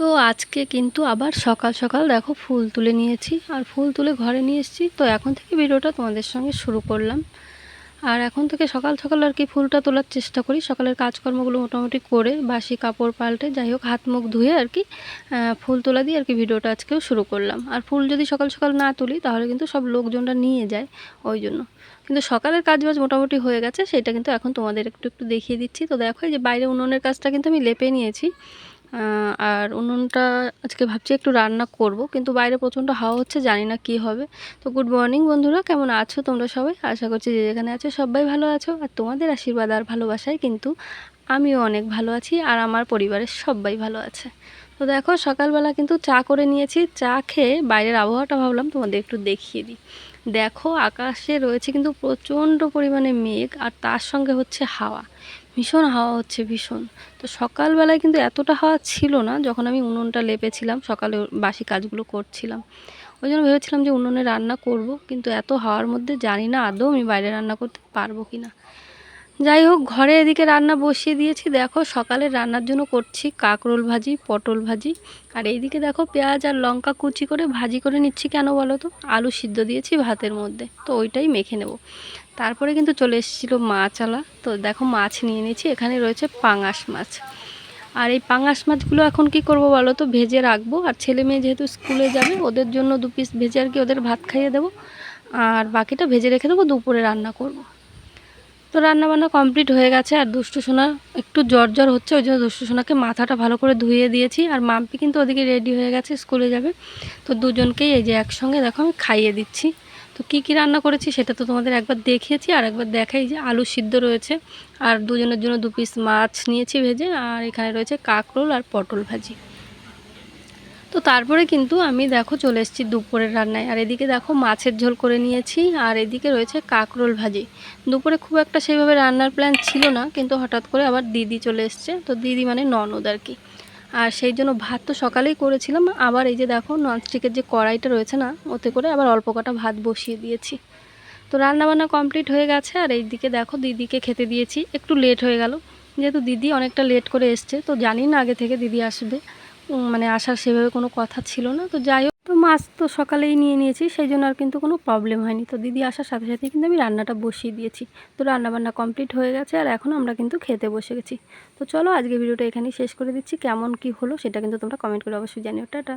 তো আজকে কিন্তু আবার সকাল সকাল দেখো ফুল তুলে নিয়েছি আর ফুল তুলে ঘরে নিয়ে এসেছি। তো এখন থেকে ভিডিওটা তোমাদের সঙ্গে শুরু করলাম। আর এখন থেকে সকাল সকাল আর কি ফুলটা তোলার চেষ্টা করি, সকালের কাজকর্মগুলো মোটামুটি করে বাসি কাপড় পাল্টে যাই হোক হাত মুখ ধুয়ে আর কি ফুল তোলা দিয়ে আর কি ভিডিওটা আজকেও শুরু করলাম। আর ফুল যদি সকাল সকাল না তুলি তাহলে কিন্তু সব লোকজনরা নিয়ে যায়, ওই জন্য। কিন্তু সকালের কাজবাজ মোটামুটি হয়ে গেছে, সেটা কিন্তু এখন তোমাদের একটু একটু দেখিয়ে দিচ্ছি। তো দেখো এই যে বাইরে উনুনের কাজটা কিন্তু আমি লেপে নিয়েছি। আর উনুনটা আজকে ভাবছি একটু রান্না করব, কিন্তু বাইরে প্রচণ্ড হাওয়া হচ্ছে, জানি না কি হবে। তো গুড মর্নিং বন্ধুরা, কেমন আছো তোমরা সবাই? আশা করছি যে যেখানে আছো সবাই ভালো আছো, আর তোমাদের আশীর্বাদ আর ভালোবাসায় কিন্তু আমিও অনেক ভালো আছি, আর আমার পরিবারের সবাই ভালো আছে। তো দেখো সকালবেলা কিন্তু চা করে নিয়েছি, চা খেয়ে বাইরের আবহাওয়াটা ভাবলাম তোমাদের একটু দেখিয়ে দিই। দেখো আকাশে রয়েছে কিন্তু প্রচণ্ড পরিমাণে মেঘ, আর তার সঙ্গে হচ্ছে হাওয়া, ভীষণ হাওয়া হচ্ছে ভীষণ। তো সকালবেলায় কিন্তু এতটা হাওয়া ছিল না যখন আমি উনুনটা লেপেছিলাম, সকালে বাসি কাজগুলো করছিলাম। ওই জন্য ভেবেছিলাম যে উনুনে রান্না করব, কিন্তু এত হাওয়ার মধ্যে জানি না আদৌ আমি বাইরে রান্না করতে পারবো কি না। যাই হোক, ঘরে এদিকে রান্না বসিয়ে দিয়েছি। দেখো সকালে রান্নার জন্য করছি কাঁকরোল ভাজি, পটল ভাজি। আর এইদিকে দেখো পেঁয়াজ আর লঙ্কা কুচি করে ভাজি করে নিচ্ছি। কেন বলো তো? আলু সিদ্ধ দিয়েছি ভাতের মধ্যে, তো ওইটাই মেখে নেব। তারপরে কিন্তু চলে এসেছিলো মাছওয়ালা। তো দেখো মাছ নিয়ে নিয়েছি, এখানে রয়েছে পাঙাশ মাছ। আর এই পাঙাশ মাছগুলো এখন কি করব বলো তো, ভেজে রাখবো। আর ছেলে মেয়ে যেহেতু স্কুলে যাবে, ওদের জন্য 2 পিস ভেজে আর কি ওদের ভাত খাইয়ে দেবো, আর বাকিটা ভেজে রেখে দেবো, দুপুরে রান্না করব। তো রান্নাবান্না কমপ্লিট হয়ে গেছে। আর দুষ্টু সোনা একটু জ্বর জ্বর হচ্ছে, ওই জন্য দুষ্টু সোনাকে মাথাটা ভালো করে ধুয়ে দিয়েছি। আর মাম্পি কিন্তু ওদিকে রেডি হয়ে গেছে, স্কুলে যাবে। তো দুজনকেই এই যে একসঙ্গে দেখো আমি খাইয়ে দিচ্ছি। তো কি কি রান্না করেছি সেটা তো তোমাদের একবার দেখিয়েছি, আর একবার দেখাই। যে আলু সিদ্ধ রয়েছে, আর দুজনের জন্য 2 পিস মাছ নিয়েছি ভেজে, আর এখানে রয়েছে কাঁকরোল আর পটল ভাজি। তো তারপরে কিন্তু আমি দেখো চলে এসেছি দুপুরের রান্নায়। আর এদিকে দেখো মাছের ঝোল করে নিয়েছি, আর এদিকে রয়েছে কাঁকরোল ভাজি। দুপুরে খুব একটা সেইভাবে রান্নার প্ল্যান ছিল না, কিন্তু হঠাৎ করে আবার দিদি চলে এসছে। তো দিদি মানে ননদ আর কি। আর সেই জন্য ভাত তো সকালেই করেছিলাম, আবার এই যে দেখো ননস্টিকের যে কড়াইটা রয়েছে না, ওতে করে আবার অল্প কটা ভাত বসিয়ে দিয়েছি। তো রান্নাবান্না কমপ্লিট হয়ে গেছে। আর এইদিকে দেখো দিদিকে খেতে দিয়েছি, একটু লেট হয়ে গেল যেহেতু দিদি অনেকটা লেট করে এসছে। তো জানি না আগে থেকে দিদি আসবে, মানে আসার সেভাবে কোনো কথা ছিল না। তো যাই হোক, তো মাছ তো সকালেই নিয়ে নিয়েছি, সেই জন্য আর কিন্তু কোনো প্রবলেম হয়নি। তো দিদি আসার সাথে সাথেই কিন্তু আমি রান্নাটা বসিয়ে দিয়েছি। তো রান্নাবান্না কমপ্লিট হয়ে গেছে, আর এখন আমরা কিন্তু খেতে বসে গেছি। তো চলো আজকে ভিডিওটা এখানেই শেষ করে দিচ্ছি। কেমন কি হলো সেটা কিন্তু তোমরা কমেন্ট করে অবশ্যই জানিও। টাটা।